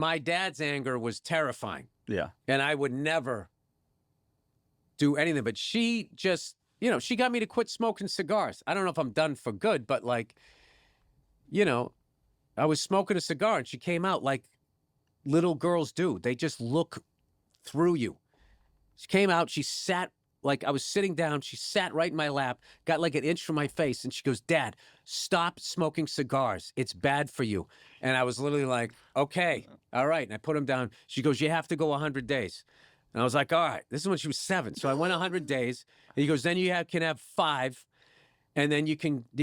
My dad's anger was terrifying. Yeah. And I would never do anything. But she just, you know, she got me to quit smoking cigars. I don't know if I'm done for good, but like, you know, I was smoking a cigar and she came out like little girls do. They just look through you. She came out, she sat like I was sitting down. She sat right in my lap, got like an inch from my face, and she goes, "Dad, stop smoking cigars. It's bad for you." And I was literally like, "Okay, all right." And I put him down. She goes, "You have to go 100 days." And I was like, "All right." This is when she was 7. So I went 100 days. And he goes, "Then can have 5, and then you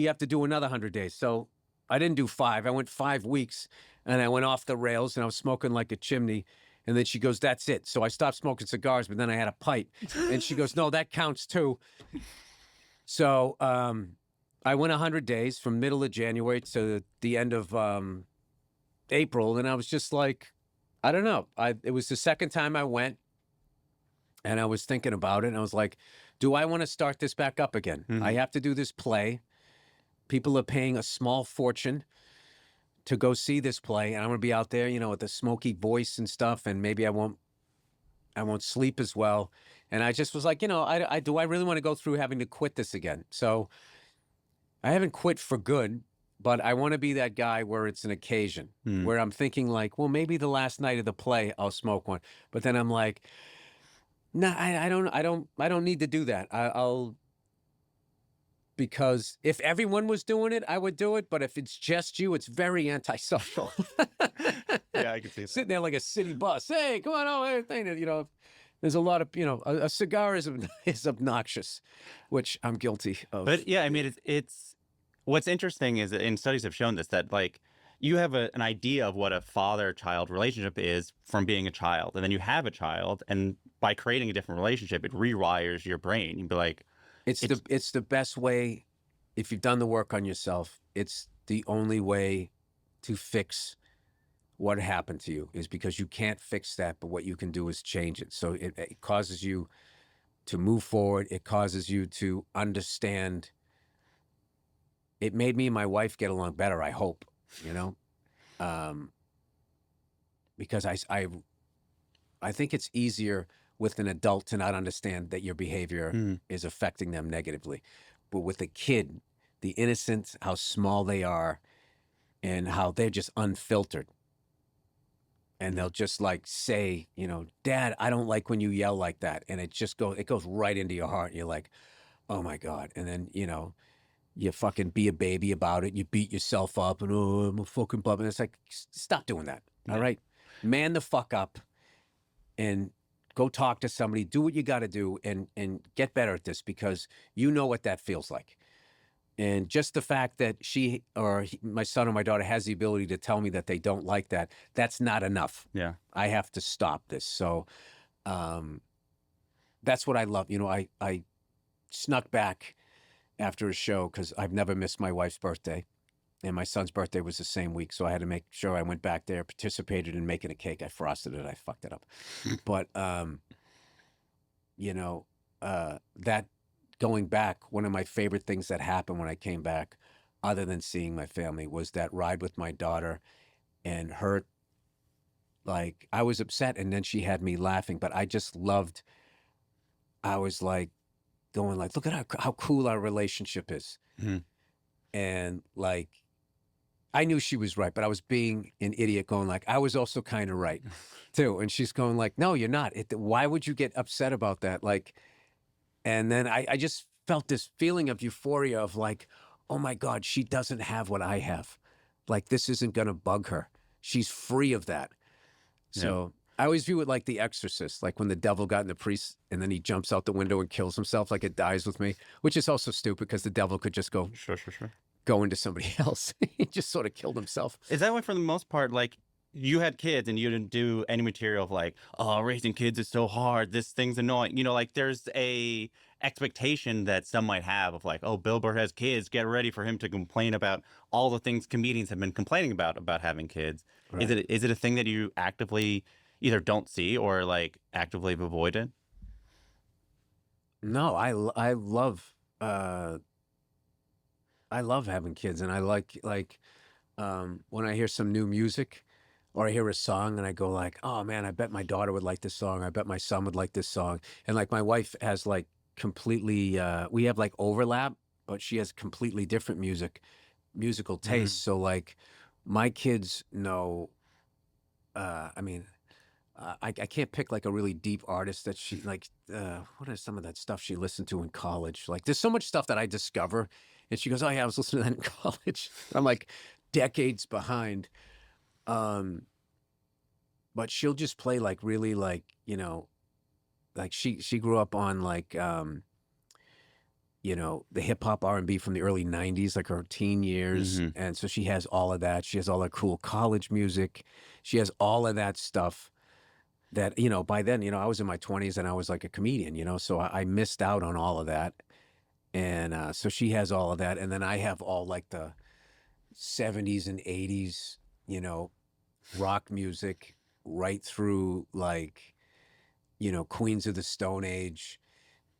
have to do another 100 days." So I didn't do 5. I went 5 weeks, and I went off the rails, and I was smoking like a chimney. And then she goes, "That's it." So I stopped smoking cigars, but then I had a pipe. And she goes, "No, that counts too." So I went 100 days from middle of January to the end of April. And I was just like, I don't know. It was the second time I went, and I was thinking about it. And I was like, do I want to start this back up again? I have to do this play. People are paying a small fortune to go see this play, and I'm going to be out there, you know, with a smoky voice and stuff, and maybe I won't sleep as well. And I just was like, you know, do I really want to go through having to quit this again? So I haven't quit for good, but I want to be that guy where it's an occasion, where I'm thinking like, well, maybe the last night of the play I'll smoke one, but then I'm like, no, I don't need to do that. I'll. Because if everyone was doing it, I would do it. But if it's just you, it's very antisocial. Yeah, I can see that. Sitting there like a city bus. Hey, come on, everything. You know, there's a lot of, you know, a cigar is obnoxious, which I'm guilty of. But yeah, I mean, it's what's interesting is that, and studies have shown this, that like you have an idea of what a father-child relationship is from being a child. And then you have a child, and by creating a different relationship, it rewires your brain. You'd be like, It's the best way, if you've done the work on yourself, it's the only way to fix what happened to you, is because you can't fix that, but what you can do is change it. So it causes you to move forward. It causes you to understand. It made me and my wife get along better, I hope, you know? Because I think it's easier with an adult to not understand that your behavior is affecting them negatively. But with a kid, the innocence, how small they are, and how they're just unfiltered. And they'll just like say, you know, "Dad, I don't like when you yell like that." And it goes right into your heart. And you're like, oh my God. And then, you know, you fucking be a baby about it. You beat yourself up and, "Oh, I'm a fucking bum." And it's like, stop doing that. All right. Man the fuck up and go talk to somebody, do what you got to do, and get better at this, because you know what that feels like. And just the fact that my son or my daughter has the ability to tell me that they don't like that, that's not enough. yeah. I have to stop this. So that's what I love. You know, I snuck back after a show because I've never missed my wife's birthday. And my son's birthday was the same week, so I had to make sure I went back there, participated in making a cake. I frosted it. I fucked it up. But, you know, that going back, one of my favorite things that happened when I came back, other than seeing my family, was that ride with my daughter, and her, like, I was upset, and then she had me laughing, but I just loved, I was like going like, look at how cool our relationship is. And like, I knew she was right, but I was being an idiot going like, I was also kind of right too. And she's going like, no, you're not. Why would you get upset about that? Like, and then I just felt this feeling of euphoria of like, oh my God, she doesn't have what I have. Like, this isn't going to bug her. She's free of that. So I always view it like The Exorcist, like when the devil got in the priest and then he jumps out the window and kills himself, like it dies with me, which is also stupid because the devil could just go into somebody else. He just sort of killed himself. Is that why, for the most part, like, you had kids and you didn't do any material of like, oh, raising kids is so hard, this thing's annoying, you know, like there's a expectation that some might have of like, oh, Bill Burr has kids, get ready for him to complain about all the things comedians have been complaining about having kids. Right. Is it a thing that you actively either don't see or like actively have avoided? No, I love having kids, and I like when I hear some new music, or I hear a song and I go like, oh man, I bet my daughter would like this song. I bet my son would like this song. And like my wife has like completely, we have like overlap, but she has completely different musical tastes. Mm. So like my kids know, I mean, I can't pick like a really deep artist that she like. What is some of that stuff she listened to in college? Like, there's so much stuff that I discover, and she goes, "Oh yeah, I was listening to that in college." I'm like decades behind. Um, but she'll just play like really like like she grew up on like the hip hop R&B from the early '90s, like her teen years, Mhm. and so she has all of that. She has all that cool college music. She has all of that stuff that, by then, I was in my 20s and I was like a comedian, so I missed out on all of that. And so she has all of that. And then I have all like the 70s and 80s, rock music right through like, Queens of the Stone Age.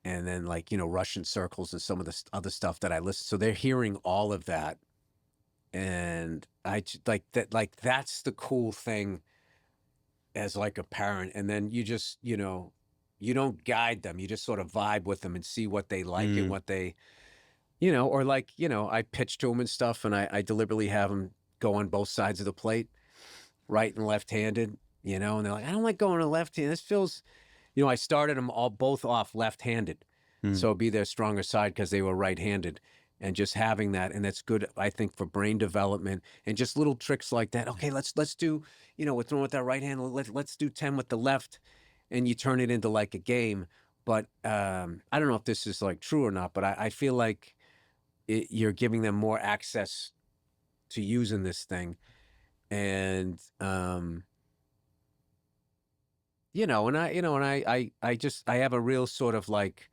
And then like, Russian circles and some of the other stuff that I listen. So they're hearing all of that. And like that, like that's the cool thing as like a parent. And then you just, you don't guide them. You just sort of vibe with them and see what they like and Mm. what they, or like, I pitch to them and stuff, and I deliberately have them go on both sides of the plate, right and left-handed, and they're like, I don't like going to left-handed. This feels, I started them all both off left-handed. Mm. So it'd be their stronger side because they were right-handed. And just having that, and that's good, I think, for brain development and just little tricks like that. Okay, let's do, we're throwing with that right hand. Let's do 10 with the left, and you turn it into like a game. But I don't know if this is like true or not, but I feel like you're giving them more access to using this thing, and I just I have a real sort of like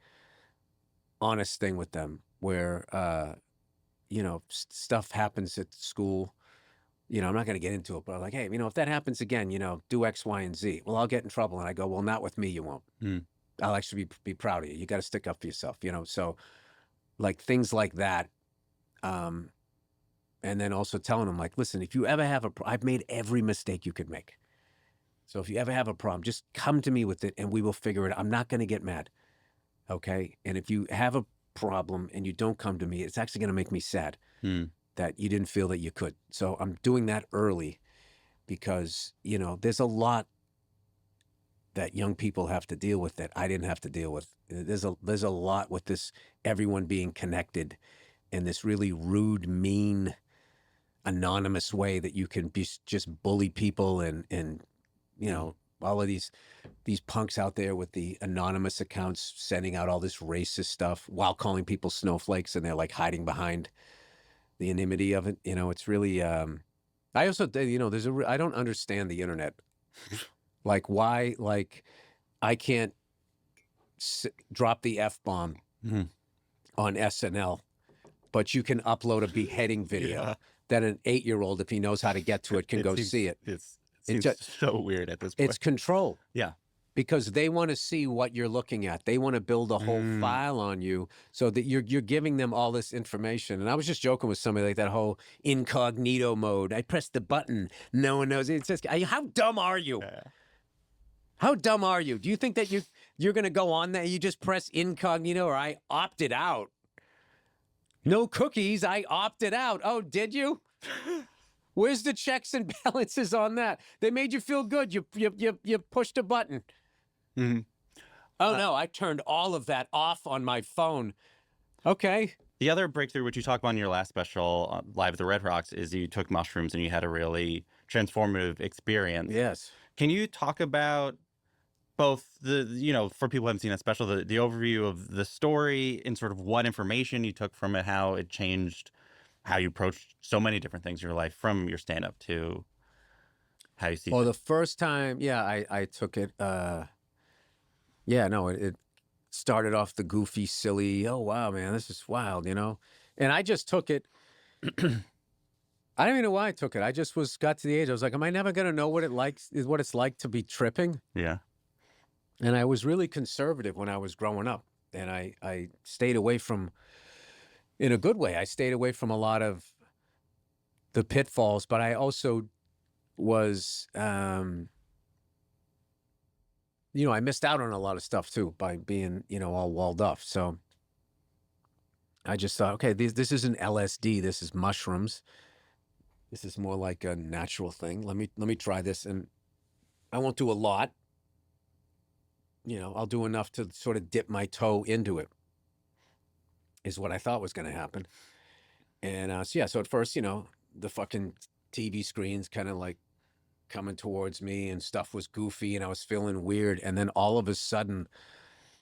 honest thing with them where stuff happens at school. I'm not going to get into it, but I'm like, hey, if that happens again, do X, Y, and Z. Well, I'll get in trouble. And I go, well, not with me, you won't. Mm. I'll actually be proud of you. You got to stick up for yourself, So like things like that. Um, and then also telling them like, listen, if you ever have I've made every mistake you could make. So if you ever have a problem, just come to me with it and we will figure it out. I'm not going to get mad. Okay. And if you have a problem and you don't come to me, it's actually going to make me sad Mm. that you didn't feel that you could. So I'm doing that early because, there's a lot that young people have to deal with that I didn't have to deal with. There's a lot with this, everyone being connected in this really rude, mean, anonymous way that you can just bully people and all of these punks out there with the anonymous accounts sending out all this racist stuff while calling people snowflakes, and they're like hiding behind the anonymity of it. It's really I also I don't understand the internet. Like why like I can't drop the F-bomb Mhm. on SNL, but you can upload a beheading video Yeah. that an 8-year-old, if he knows how to get to it, can go see it. It It seems so weird at this point. It's control. Yeah. Because they want to see what you're looking at. They want to build a whole Mm. file on you so that you're giving them all this information. And I was just joking with somebody like that whole incognito mode. I press the button, no one knows. It's just, how dumb are you? Yeah. How dumb are you? Do you think that you're going to go on there? You just press incognito, or I opted out. No cookies. I opted out. Oh, did you? Where's the checks and balances on that? They made you feel good. You pushed a button. Mhm. Oh no, I turned all of that off on my phone. Okay. The other breakthrough, which you talked about in your last special, Live at the Red Rocks, is you took mushrooms and you had a really transformative experience. Yes. Can you talk about both for people who haven't seen that special, the overview of the story and sort of what information you took from it, how it changed how you approached so many different things in your life, from your stand-up to how you see Well, things? the first time, yeah, I took it. Yeah, no, it started off the goofy, silly. Oh wow, man, this is wild, And I just took it. I don't even know why I took it. I just got to the age. I was like, am I never gonna know what it's like to be tripping? Yeah. And I was really conservative when I was growing up, and I stayed away from, in a good way, I stayed away from a lot of the pitfalls, but I also was, you know, I missed out on a lot of stuff too by being, you know, all walled off. So I just thought, okay, this isn't LSD. This is mushrooms. This is more like a natural thing. Let me try this, and I won't do a lot. You know, I'll do enough to sort of dip my toe into it. Is what I thought was going to happen. And so yeah, so at first, you know, the fucking TV screens kind of like coming towards me, and stuff was goofy, and I was feeling weird. And then all of a sudden,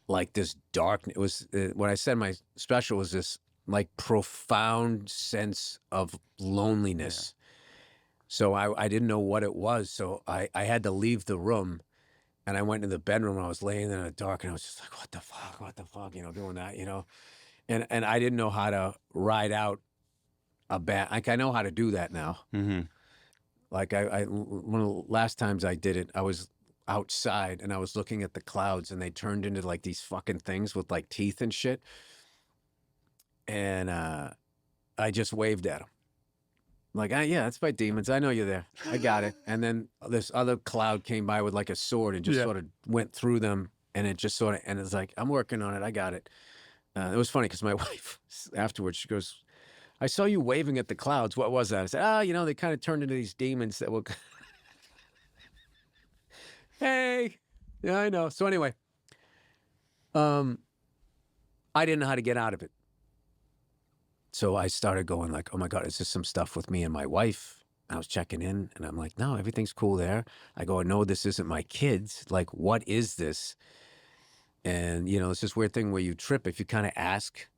like this dark, it was what I said my special was this like profound sense of Yeah. loneliness. So I didn't know what it was. So I had to leave the room, and I went into the bedroom, and I was laying there in the dark, and I was just like, what the fuck, you know, doing that, you know. And I didn't know how to ride out a bad, like I know how to do that now. Mm-hmm. Like one of the last times I did it, I was outside and I was looking at the clouds, and they turned into like these fucking things with like teeth and shit. And I just waved at them. Like, yeah, that's my demons. I know you're there. I got it. And then this other cloud came by with like a sword and just Yeah. sort of went through them. And it just sort of, and it's like, I'm working on it. I got it. It was funny because my wife afterwards, she goes, I saw you waving at the clouds. What was that? I said, you know, they kind of turned into these demons that will, hey, yeah, I know. So anyway, I didn't know how to get out of it. So I started going like, oh my God, is this some stuff with me and my wife? I was checking in, and I'm like, no, everything's cool there. I go, no, this isn't my kids. Like, what is this? And, you know, it's this weird thing where you trip. If you kind of ask,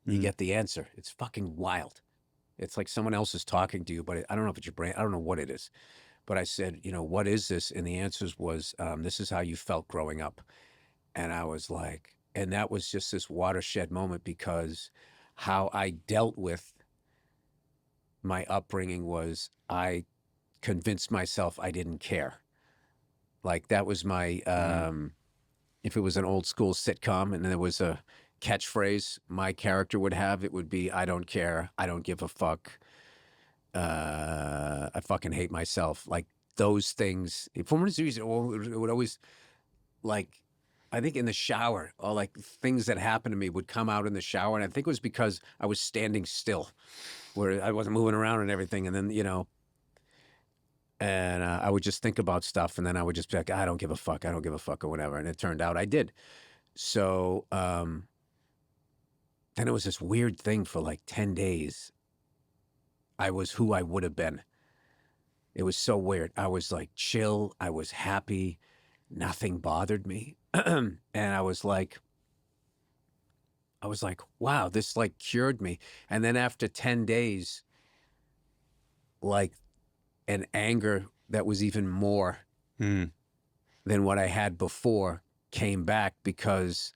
you Mm. get the answer. It's fucking wild. It's like someone else is talking to you, but I don't know if it's your brain. I don't know what it is. But I said, you know, what is this? And the answers was, this is how you felt growing up. And I was like, and that was just this watershed moment, because how I dealt with my upbringing was I convinced myself I didn't care. Like that was my, if it was an old school sitcom and there was a catchphrase my character would have, it would be, I don't care. I don't give a fuck. I fucking hate myself. Like those things, for one reason, it would always like, I think in the shower, or like things that happened to me would come out in the shower. And I think it was because I was standing still, where I wasn't moving around and everything. And then, you know, and I would just think about stuff, and then I would just be like, I don't give a fuck. I don't give a fuck, or whatever. And it turned out I did. So then it was this weird thing for like 10 days. I was who I would have been. It was so weird. I was like chill. I was happy. Nothing bothered me. And I was like, wow, this like cured me. And then after 10 days, like an anger that was even more Mm. than what I had before came back, because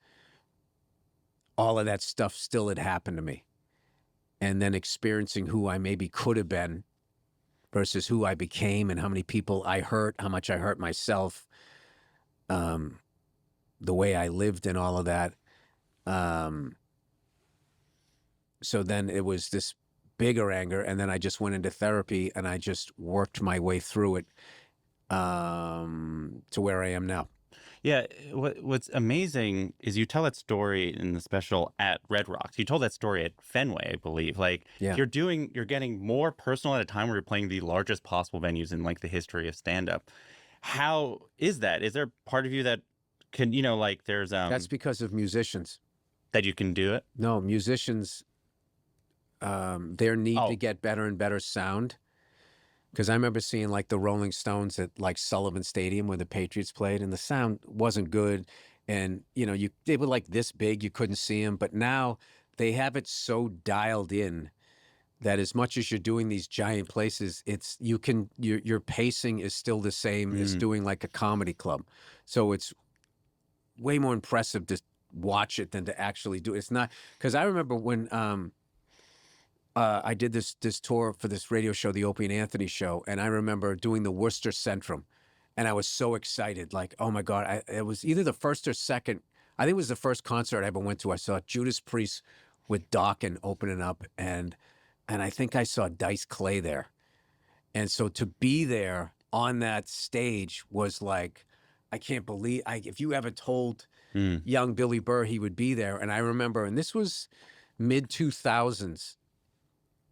all of that stuff still had happened to me. And then experiencing who I maybe could have been versus who I became, and how many people I hurt, how much I hurt myself, the way I lived, and all of that. So then it was this bigger anger, and then I just went into therapy, and I just worked my way through it to where I am now. Yeah, what's amazing is you tell that story in the special at Red Rocks. You told that story at Fenway, I believe. Like Yeah. you're getting more personal at a time where you're playing the largest possible venues in like the history of stand up. How is that? Is there part of you that can, you know, like there's That's because of musicians. that you can do it? No, musicians, their need to Oh, get better and better sound. Because I remember seeing like the Rolling Stones at like Sullivan Stadium where the Patriots played, and the sound wasn't good. And, you know, they were like this big, you couldn't see them. But now they have it so dialed in that as much as you're doing these giant places, your pacing is still the same as mm, doing like a comedy club. So it's way more impressive to watch it than to actually do it. It's not, because I remember when I did this tour for this radio show, the Opie and Anthony show, and I remember doing the Worcester Centrum, and I was so excited, like, oh my God, it was either the first or second. I think it was the first concert I ever went to. I saw Judas Priest with Dokken opening up, and I think I saw Dice Clay there, And so to be there on that stage was like, I can't believe, if you ever told Mm. young Billy Burr he would be there. And I remember, and this was mid 2000s.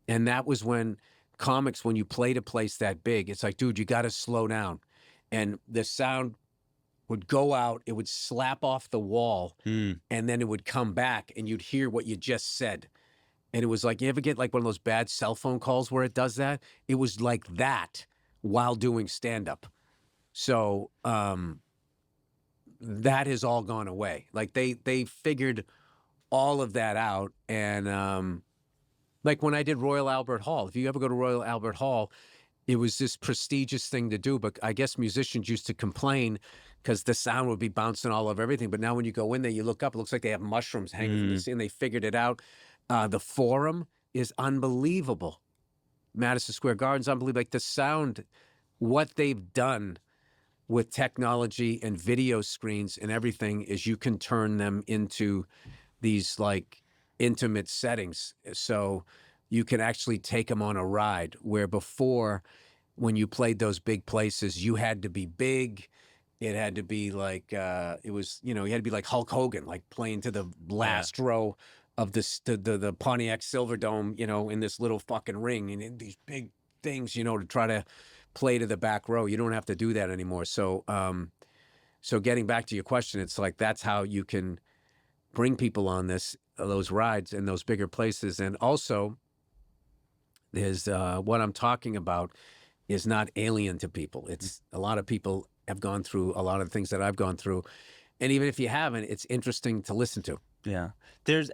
And that was when comics, when you played a place that big, it's like, dude, you got to slow down. And the sound would go out, it would slap off the wall, Mm. and then it would come back and you'd hear what you just said. And it was like, you ever get like one of those bad cell phone calls where it does that? It was like that while doing stand-up. So that has all gone away. Like they figured all of that out. And like when I did Royal Albert Hall, if you ever go to Royal Albert Hall, it was this prestigious thing to do. But I guess musicians used to complain because the sound would be bouncing all over everything. But now when you go in there, you look up, it looks like they have mushrooms hanging from the ceiling. They figured it out. The Forum is unbelievable. Madison Square Garden's unbelievable. Like the sound, what they've done with technology and video screens and everything is you can turn them into these like intimate settings. So you can actually take them on a ride where before, when you played those big places, you had to be big. It had to be like, it was, you had to be like Hulk Hogan, like playing to the last row of the Pontiac Silverdome, in this little fucking ring and in these big things, to try to play to the back row. You don't have to do that anymore. So, so getting back to your question, it's like, that's how you can bring people on those rides in those bigger places. And also there's, what I'm talking about is not alien to people. It's a lot of people have gone through a lot of the things that I've gone through. And even if you haven't, it's interesting to listen to. Yeah.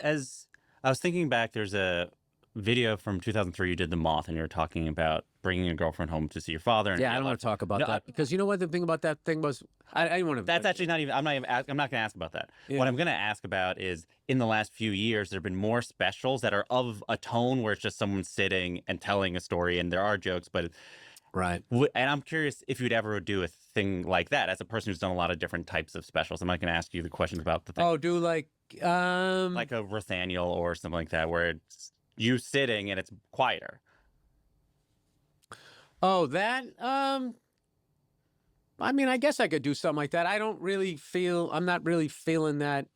As I was thinking back, there's a video from 2003. You did The Moth, and you were talking about bringing your girlfriend home to see your father. And Yeah, I don't want to talk about that because you know what the thing about that thing was? I didn't want to. That's actually not even. I'm not going to ask about that. Yeah. What I'm going to ask about is in the last few years, there have been more specials that are of a tone where it's just someone sitting and telling a story, and there are jokes, but. Right. And I'm curious if you'd ever do a thing like that as a person who's done a lot of different types of specials. I'm not going to ask you the questions about the thing. Oh, do like a Rothaniel or something like that, where it's you sitting and it's quieter. Oh, that I mean, I guess I could do something like that. I'm not really feeling that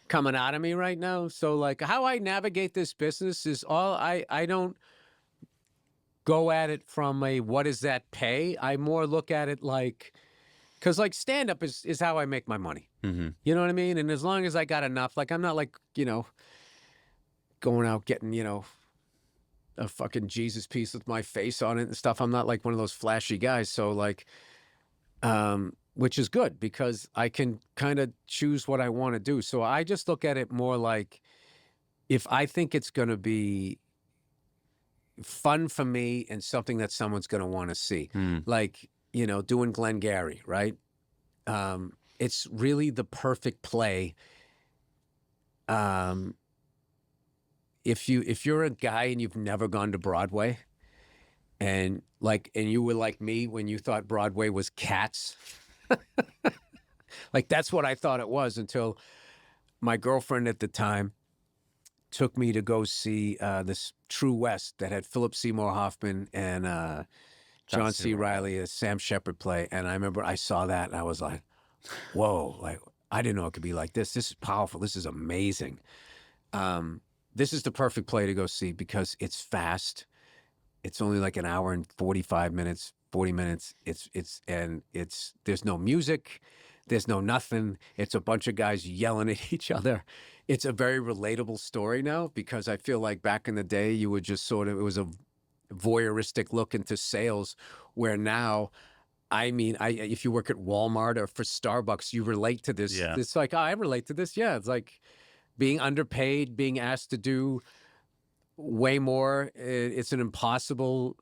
coming out of me right now. So like how I navigate this business is I don't go at it from a what does that pay? I more look at it like, because like stand up is how I make my money. Mm-hmm. You know what I mean? And as long as I got enough, like I'm not like, going out getting, a fucking Jesus piece with my face on it and stuff. I'm not like one of those flashy guys. So like, which is good because I can kind of choose what I want to do. So I just look at it more like if I think it's going to be fun for me and something that someone's going to want to see, like, doing Glengarry, right? It's really the perfect play. If you're a guy and you've never gone to Broadway and you were like me when you thought Broadway was Cats, like that's what I thought it was until my girlfriend at the time took me to go see this True West that had Philip Seymour Hoffman and John C. Reilly, a Sam Shepard play. And I remember I saw that and I was like, whoa, like I didn't know it could be like this. This is powerful. This is amazing. This is the perfect play to go see because it's fast. It's only like an hour and 45 minutes, 40 minutes. There's no music. There's no nothing. It's a bunch of guys yelling at each other. It's a very relatable story now because I feel like back in the day, you would just it was a voyeuristic look into sales where now, I mean, if you work at Walmart or for Starbucks, you relate to this. Yeah. It's like, I relate to this. Yeah. It's like being underpaid, being asked to do way more. It's an impossible,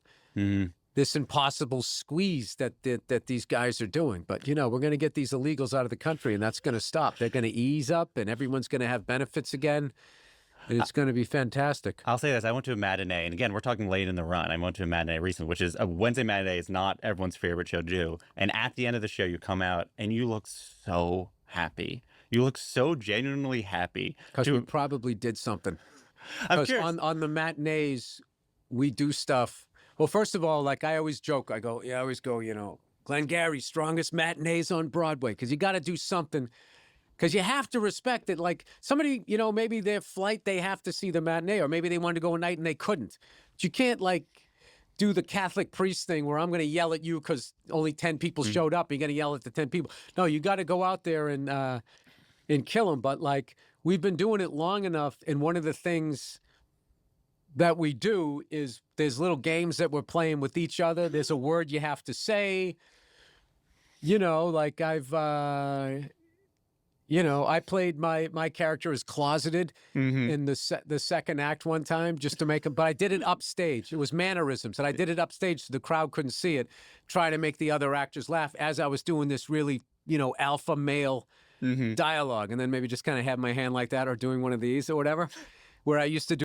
this impossible squeeze that these guys are doing. But, we're going to get these illegals out of the country and that's going to stop. They're going to ease up and everyone's going to have benefits again. And it's going to be fantastic. I'll say this. I went to a matinee, and again, we're talking late in the run. I went to a matinee recently, which is a Wednesday matinee is not everyone's favorite show to do. And at the end of the show, you come out and you look so happy. You look so genuinely happy. Because we probably did something. I'm Because curious. on the matinees, we do stuff Well, first of all, like I always joke, I always go, Glengarry's strongest matinees on Broadway, because you got to do something, because you have to respect it. Like somebody, maybe their flight, they have to see the matinee, or maybe they wanted to go a night and they couldn't. But you can't like do the Catholic priest thing where I'm going to yell at you because only 10 people showed up. You're going to yell at the 10 people. No, you got to go out there and kill them. But like we've been doing it long enough, and one of the things that we do is there's little games that we're playing with each other. There's a word you have to say. Like I played my character as closeted in the second act one time just to make him, but I did it upstage. It was mannerisms, and I did it upstage so the crowd couldn't see it, trying to make the other actors laugh as I was doing this really, alpha male dialogue, and then maybe just kind of have my hand like that or doing one of these or whatever, where I used to do